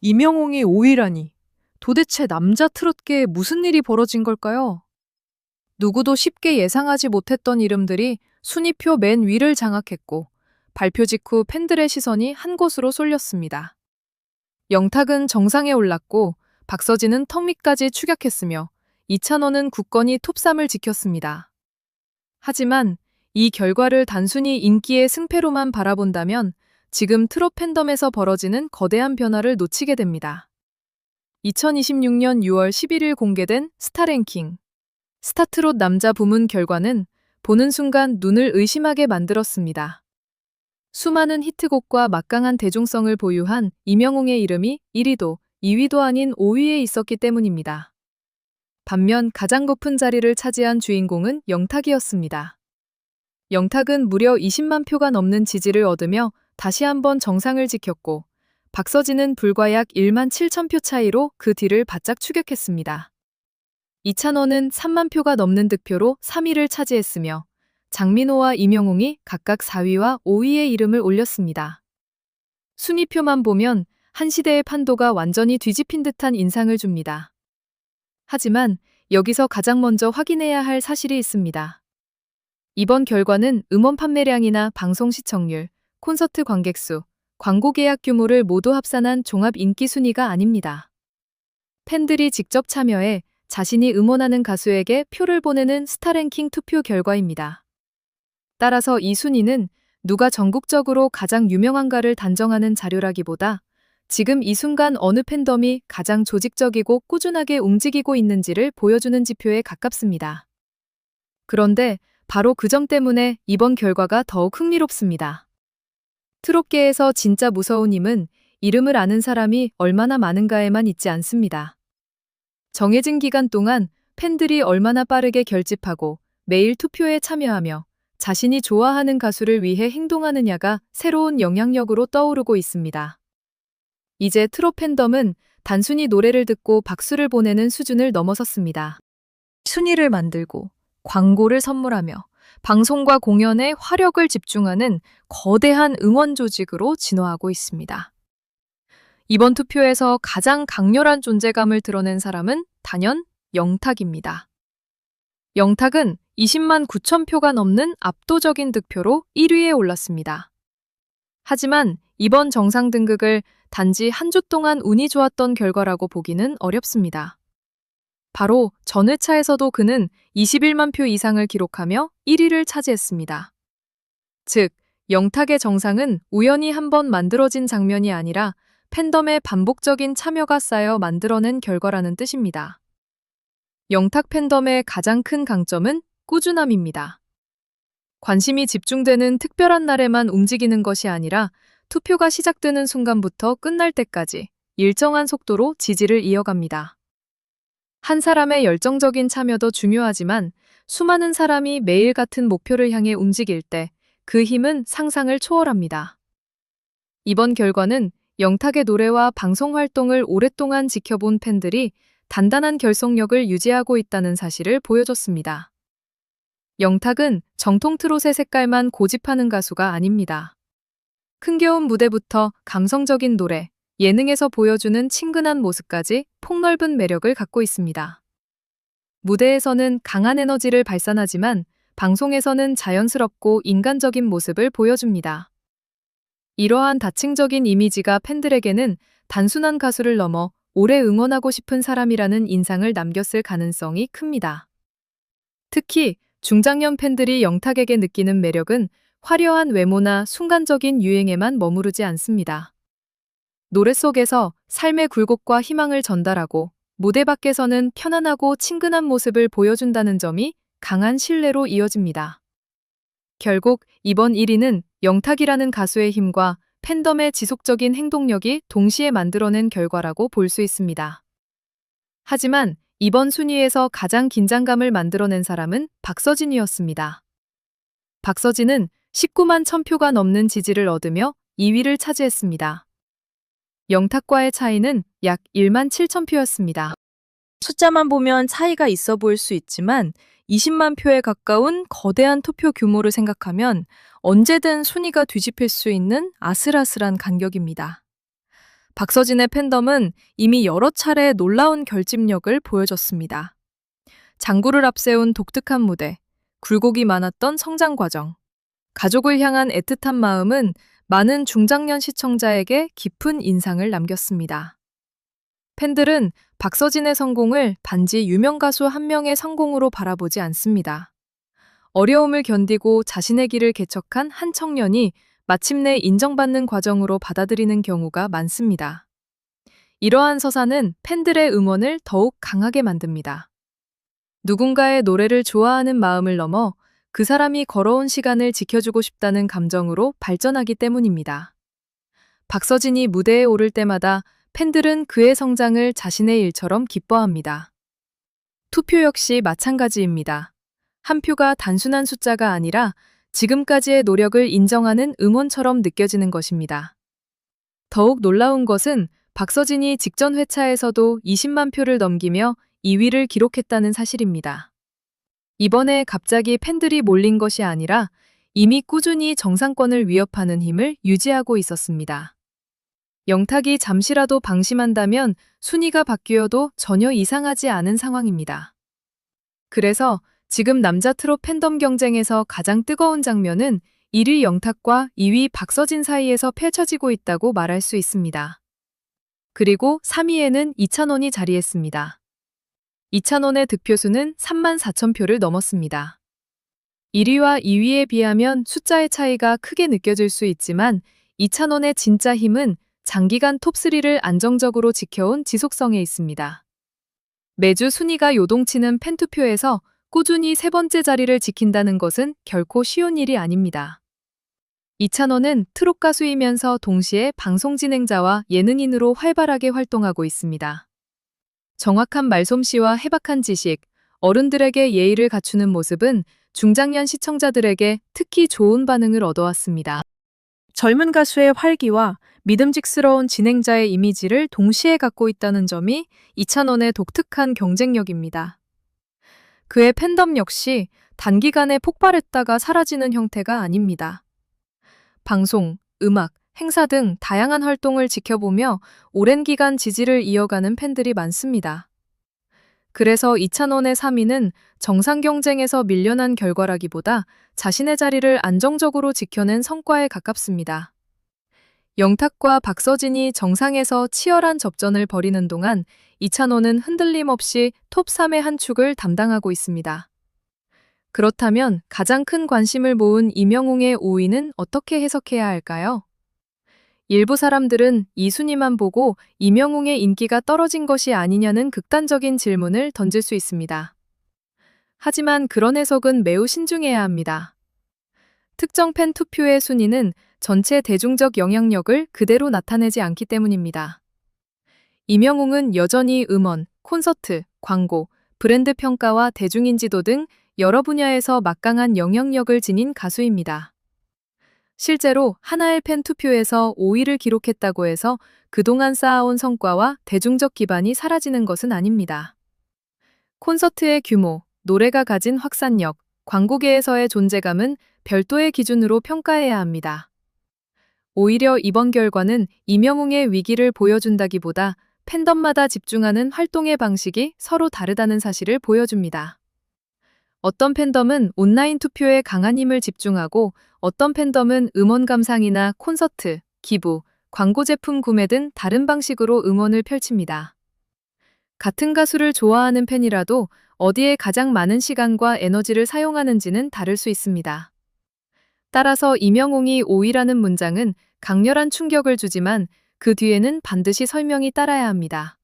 이명웅이 5위라니. 도대체 남자 트롯계에 무슨 일이 벌어진 걸까요? 누구도 쉽게 예상하지 못했던 이름들이 순위표 맨 위를 장악했고, 발표 직후 팬들의 시선이 한 곳으로 쏠렸습니다. 영탁은 정상에 올랐고, 박서진은 턱 밑까지 추격했으며, 이찬원은 굳건히 톱3을 지켰습니다. 하지만 이 결과를 단순히 인기의 승패로만 바라본다면 지금 트롯 팬덤에서 벌어지는 거대한 변화를 놓치게 됩니다. 2026년 6월 11일 공개된 스타랭킹 스타트롯 남자 부문 결과는 보는 순간 눈을 의심하게 만들었습니다. 수많은 히트곡과 막강한 대중성을 보유한 이명웅의 이름이 1위도 2위도 아닌 5위에 있었기 때문입니다. 반면 가장 높은 자리를 차지한 주인공은 영탁이었습니다. 영탁은 무려 20만 표가 넘는 지지를 얻으며 다시 한번 정상을 지켰고, 박서진은 불과 약 1만 7천 표 차이로 그 뒤를 바짝 추격했습니다. 이찬원은 3만 표가 넘는 득표로 3위를 차지했으며, 장민호와 이명웅이 각각 4위와 5위에 이름을 올렸습니다. 순위표만 보면 한 시대의 판도가 완전히 뒤집힌 듯한 인상을 줍니다. 하지만 여기서 가장 먼저 확인해야 할 사실이 있습니다. 이번 결과는 음원 판매량이나 방송 시청률, 콘서트 관객수, 광고 계약 규모를 모두 합산한 종합 인기 순위가 아닙니다. 팬들이 직접 참여해 자신이 응원하는 가수에게 표를 보내는 스타랭킹 투표 결과입니다. 따라서 이 순위는 누가 전국적으로 가장 유명한가를 단정하는 자료라기보다 지금 이 순간 어느 팬덤이 가장 조직적이고 꾸준하게 움직이고 있는지를 보여주는 지표에 가깝습니다. 그런데 바로 그 점 때문에 이번 결과가 더욱 흥미롭습니다. 트롯계에서 진짜 무서운 힘은 이름을 아는 사람이 얼마나 많은가에만 있지 않습니다. 정해진 기간 동안 팬들이 얼마나 빠르게 결집하고 매일 투표에 참여하며 자신이 좋아하는 가수를 위해 행동하느냐가 새로운 영향력으로 떠오르고 있습니다. 이제 트롯 팬덤은 단순히 노래를 듣고 박수를 보내는 수준을 넘어섰습니다. 순위를 만들고 광고를 선물하며 방송과 공연에 화력을 집중하는 거대한 응원 조직으로 진화하고 있습니다. 이번 투표에서 가장 강렬한 존재감을 드러낸 사람은 단연 영탁입니다. 영탁은 20만 9천 표가 넘는 압도적인 득표로 1위에 올랐습니다. 하지만 이번 정상 등극을 단지 한 주 동안 운이 좋았던 결과라고 보기는 어렵습니다. 바로 전 회차에서도 그는 21만 표 이상을 기록하며 1위를 차지했습니다. 즉, 영탁의 정상은 우연히 한번 만들어진 장면이 아니라 팬덤의 반복적인 참여가 쌓여 만들어낸 결과라는 뜻입니다. 영탁 팬덤의 가장 큰 강점은 꾸준함입니다. 관심이 집중되는 특별한 날에만 움직이는 것이 아니라 투표가 시작되는 순간부터 끝날 때까지 일정한 속도로 지지를 이어갑니다. 한 사람의 열정적인 참여도 중요하지만 수많은 사람이 매일 같은 목표를 향해 움직일 때 그 힘은 상상을 초월합니다. 이번 결과는 영탁의 노래와 방송 활동을 오랫동안 지켜본 팬들이 단단한 결속력을 유지하고 있다는 사실을 보여줬습니다. 영탁은 정통 트롯의 색깔만 고집하는 가수가 아닙니다. 흥겨운 무대부터 감성적인 노래, 예능에서 보여주는 친근한 모습까지 폭넓은 매력을 갖고 있습니다. 무대에서는 강한 에너지를 발산하지만 방송에서는 자연스럽고 인간적인 모습을 보여줍니다. 이러한 다층적인 이미지가 팬들에게는 단순한 가수를 넘어 오래 응원하고 싶은 사람이라는 인상을 남겼을 가능성이 큽니다. 특히 중장년 팬들이 영탁에게 느끼는 매력은 화려한 외모나 순간적인 유행에만 머무르지 않습니다. 노래 속에서 삶의 굴곡과 희망을 전달하고 무대 밖에서는 편안하고 친근한 모습을 보여준다는 점이 강한 신뢰로 이어집니다. 결국 이번 1위는 영탁이라는 가수의 힘과 팬덤의 지속적인 행동력이 동시에 만들어낸 결과라고 볼 수 있습니다. 하지만 이번 순위에서 가장 긴장감을 만들어낸 사람은 박서진이었습니다. 박서진은 19만 1,000표가 넘는 지지를 얻으며 2위를 차지했습니다. 영탁과의 차이는 약 1만 7천 표였습니다. 숫자만 보면 차이가 있어 보일 수 있지만 20만 표에 가까운 거대한 투표 규모를 생각하면 언제든 순위가 뒤집힐 수 있는 아슬아슬한 간격입니다. 박서진의 팬덤은 이미 여러 차례 놀라운 결집력을 보여줬습니다. 장구를 앞세운 독특한 무대, 굴곡이 많았던 성장 과정, 가족을 향한 애틋한 마음은 많은 중장년 시청자에게 깊은 인상을 남겼습니다. 팬들은 박서진의 성공을 단지 유명 가수 한 명의 성공으로 바라보지 않습니다. 어려움을 견디고 자신의 길을 개척한 한 청년이 마침내 인정받는 과정으로 받아들이는 경우가 많습니다. 이러한 서사는 팬들의 응원을 더욱 강하게 만듭니다. 누군가의 노래를 좋아하는 마음을 넘어 그 사람이 걸어온 시간을 지켜주고 싶다는 감정으로 발전하기 때문입니다. 박서진이 무대에 오를 때마다 팬들은 그의 성장을 자신의 일처럼 기뻐합니다. 투표 역시 마찬가지입니다. 한 표가 단순한 숫자가 아니라 지금까지의 노력을 인정하는 응원처럼 느껴지는 것입니다. 더욱 놀라운 것은 박서진이 직전 회차에서도 20만 표를 넘기며 2위를 기록했다는 사실입니다. 이번에 갑자기 팬들이 몰린 것이 아니라 이미 꾸준히 정상권을 위협하는 힘을 유지하고 있었습니다. 영탁이 잠시라도 방심한다면 순위가 바뀌어도 전혀 이상하지 않은 상황입니다. 그래서 지금 남자 트롯 팬덤 경쟁에서 가장 뜨거운 장면은 1위 영탁과 2위 박서진 사이에서 펼쳐지고 있다고 말할 수 있습니다. 그리고 3위에는 이찬원이 자리했습니다. 이찬원의 득표수는 3만 4천 표를 넘었습니다. 1위와 2위에 비하면 숫자의 차이가 크게 느껴질 수 있지만 이찬원의 진짜 힘은 장기간 톱3를 안정적으로 지켜온 지속성에 있습니다. 매주 순위가 요동치는 팬투표에서 꾸준히 세 번째 자리를 지킨다는 것은 결코 쉬운 일이 아닙니다. 이찬원은 트롯 가수이면서 동시에 방송 진행자와 예능인으로 활발하게 활동하고 있습니다. 정확한 말솜씨와 해박한 지식, 어른들에게 예의를 갖추는 모습은 중장년 시청자들에게 특히 좋은 반응을 얻어왔습니다. 젊은 가수의 활기와 믿음직스러운 진행자의 이미지를 동시에 갖고 있다는 점이 이찬원의 독특한 경쟁력입니다. 그의 팬덤 역시 단기간에 폭발했다가 사라지는 형태가 아닙니다. 방송, 음악, 행사 등 다양한 활동을 지켜보며 오랜 기간 지지를 이어가는 팬들이 많습니다. 그래서 이찬원의 3위는 정상 경쟁에서 밀려난 결과라기보다 자신의 자리를 안정적으로 지켜낸 성과에 가깝습니다. 영탁과 박서진이 정상에서 치열한 접전을 벌이는 동안 이찬원은 흔들림 없이 톱3의 한 축을 담당하고 있습니다. 그렇다면 가장 큰 관심을 모은 임영웅의 5위는 어떻게 해석해야 할까요? 일부 사람들은 이 순위만 보고 임영웅의 인기가 떨어진 것이 아니냐는 극단적인 질문을 던질 수 있습니다. 하지만 그런 해석은 매우 신중해야 합니다. 특정 팬 투표의 순위는 전체 대중적 영향력을 그대로 나타내지 않기 때문입니다. 임영웅은 여전히 음원, 콘서트, 광고, 브랜드 평가와 대중인지도 등 여러 분야에서 막강한 영향력을 지닌 가수입니다. 실제로 하나의 팬 투표에서 5위를 기록했다고 해서 그동안 쌓아온 성과와 대중적 기반이 사라지는 것은 아닙니다. 콘서트의 규모, 노래가 가진 확산력, 광고계에서의 존재감은 별도의 기준으로 평가해야 합니다. 오히려 이번 결과는 임영웅의 위기를 보여준다기보다 팬덤마다 집중하는 활동의 방식이 서로 다르다는 사실을 보여줍니다. 어떤 팬덤은 온라인 투표에 강한 힘을 집중하고 어떤 팬덤은 음원 감상이나 콘서트, 기부, 광고 제품 구매 등 다른 방식으로 응원을 펼칩니다. 같은 가수를 좋아하는 팬이라도 어디에 가장 많은 시간과 에너지를 사용하는지는 다를 수 있습니다. 따라서 임영웅이 5위라는 문장은 강렬한 충격을 주지만 그 뒤에는 반드시 설명이 따라야 합니다.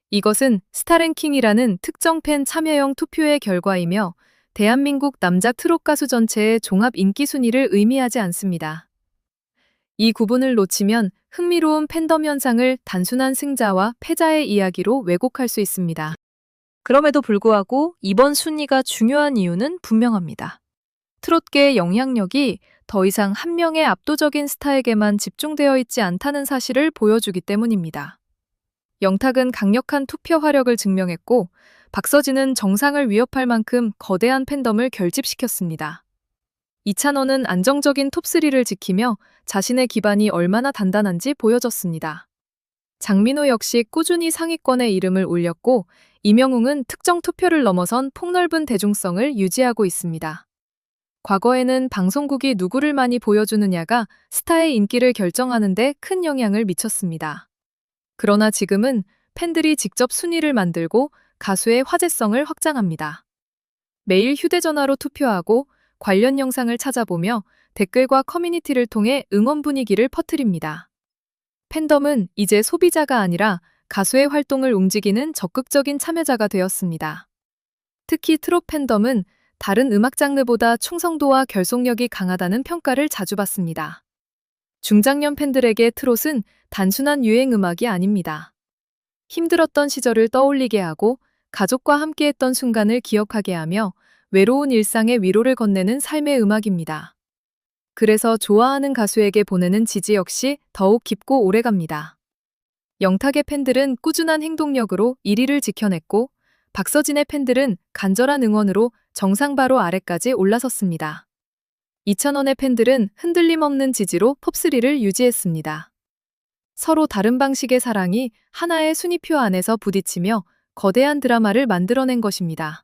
이것은 스타랭킹이라는 특정 팬 참여형 투표의 결과이며 대한민국 남자 트롯 가수 전체의 종합 인기 순위를 의미하지 않습니다. 이 구분을 놓치면 흥미로운 팬덤 현상을 단순한 승자와 패자의 이야기로 왜곡할 수 있습니다. 그럼에도 불구하고 이번 순위가 중요한 이유는 분명합니다. 트롯계의 영향력이 더 이상 한 명의 압도적인 스타에게만 집중되어 있지 않다는 사실을 보여주기 때문입니다. 영탁은 강력한 투표 화력을 증명했고 박서진은 정상을 위협할 만큼 거대한 팬덤을 결집시켰습니다. 이찬원은 안정적인 톱3를 지키며 자신의 기반이 얼마나 단단한지 보여줬습니다. 장민호 역시 꾸준히 상위권에 이름을 올렸고, 임영웅은 특정 투표를 넘어선 폭넓은 대중성을 유지하고 있습니다. 과거에는 방송국이 누구를 많이 보여주느냐가 스타의 인기를 결정하는 데 큰 영향을 미쳤습니다. 그러나 지금은 팬들이 직접 순위를 만들고 가수의 화제성을 확장합니다. 매일 휴대전화로 투표하고 관련 영상을 찾아보며 댓글과 커뮤니티를 통해 응원 분위기를 퍼뜨립니다. 팬덤은 이제 소비자가 아니라 가수의 활동을 움직이는 적극적인 참여자가 되었습니다. 특히 트롯 팬덤은 다른 음악 장르보다 충성도와 결속력이 강하다는 평가를 자주 받습니다. 중장년 팬들에게 트롯은 단순한 유행 음악이 아닙니다. 힘들었던 시절을 떠올리게 하고 가족과 함께했던 순간을 기억하게 하며 외로운 일상의 위로를 건네는 삶의 음악입니다. 그래서 좋아하는 가수에게 보내는 지지 역시 더욱 깊고 오래갑니다. 영탁의 팬들은 꾸준한 행동력으로 1위를 지켜냈고, 박서진의 팬들은 간절한 응원으로 정상 바로 아래까지 올라섰습니다. 이찬원의 팬들은 흔들림 없는 지지로 톱3를 유지했습니다. 서로 다른 방식의 사랑이 하나의 순위표 안에서 부딪히며 거대한 드라마를 만들어낸 것입니다.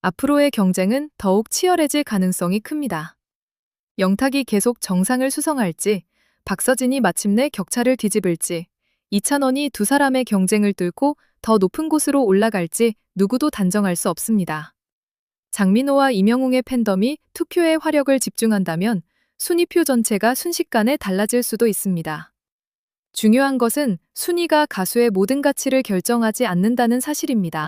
앞으로의 경쟁은 더욱 치열해질 가능성이 큽니다. 영탁이 계속 정상을 수성할지, 박서진이 마침내 격차를 뒤집을지, 이찬원이 두 사람의 경쟁을 뚫고 더 높은 곳으로 올라갈지 누구도 단정할 수 없습니다. 장민호와 임영웅의 팬덤이 투표에 화력을 집중한다면 순위표 전체가 순식간에 달라질 수도 있습니다. 중요한 것은 순위가 가수의 모든 가치를 결정하지 않는다는 사실입니다.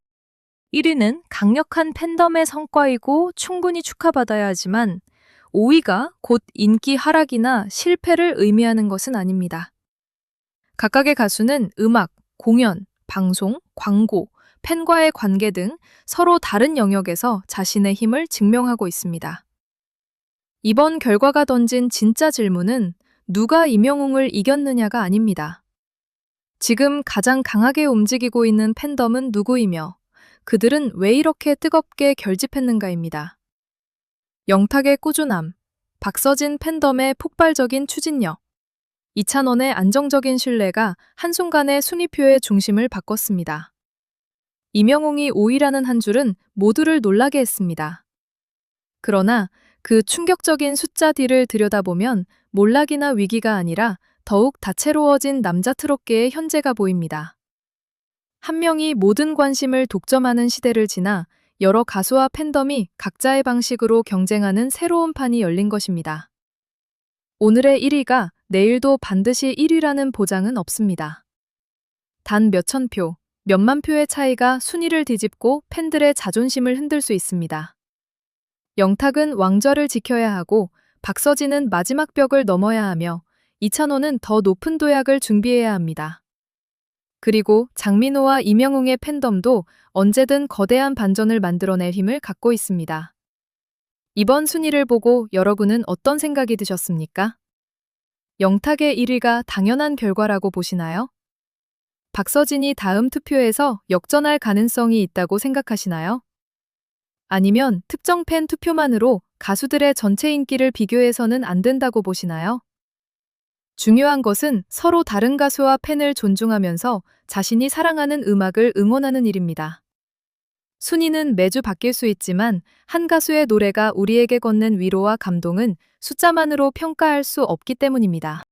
1위는 강력한 팬덤의 성과이고 충분히 축하받아야 하지만 5위가 곧 인기 하락이나 실패를 의미하는 것은 아닙니다. 각각의 가수는 음악, 공연, 방송, 광고, 팬과의 관계 등 서로 다른 영역에서 자신의 힘을 증명하고 있습니다. 이번 결과가 던진 진짜 질문은 누가 임영웅을 이겼느냐가 아닙니다. 지금 가장 강하게 움직이고 있는 팬덤은 누구이며 그들은 왜 이렇게 뜨겁게 결집했는가입니다. 영탁의 꾸준함, 박서진 팬덤의 폭발적인 추진력, 이찬원의 안정적인 신뢰가 한순간에 순위표의 중심을 바꿨습니다. 임영웅이 5위라는 한 줄은 모두를 놀라게 했습니다. 그러나 그 충격적인 숫자 뒤를 들여다보면 몰락이나 위기가 아니라 더욱 다채로워진 남자 트롯계의 현재가 보입니다. 한 명이 모든 관심을 독점하는 시대를 지나 여러 가수와 팬덤이 각자의 방식으로 경쟁하는 새로운 판이 열린 것입니다. 오늘의 1위가 내일도 반드시 1위라는 보장은 없습니다. 단 몇천 표, 몇만 표의 차이가 순위를 뒤집고 팬들의 자존심을 흔들 수 있습니다. 영탁은 왕좌를 지켜야 하고 박서진은 마지막 벽을 넘어야 하며 이찬원은 더 높은 도약을 준비해야 합니다. 그리고 장민호와 임영웅의 팬덤도 언제든 거대한 반전을 만들어낼 힘을 갖고 있습니다. 이번 순위를 보고 여러분은 어떤 생각이 드셨습니까? 영탁의 1위가 당연한 결과라고 보시나요? 박서진이 다음 투표에서 역전할 가능성이 있다고 생각하시나요? 아니면 특정 팬 투표만으로 가수들의 전체 인기를 비교해서는 안 된다고 보시나요? 중요한 것은 서로 다른 가수와 팬을 존중하면서 자신이 사랑하는 음악을 응원하는 일입니다. 순위는 매주 바뀔 수 있지만 한 가수의 노래가 우리에게 건넨 위로와 감동은 숫자만으로 평가할 수 없기 때문입니다.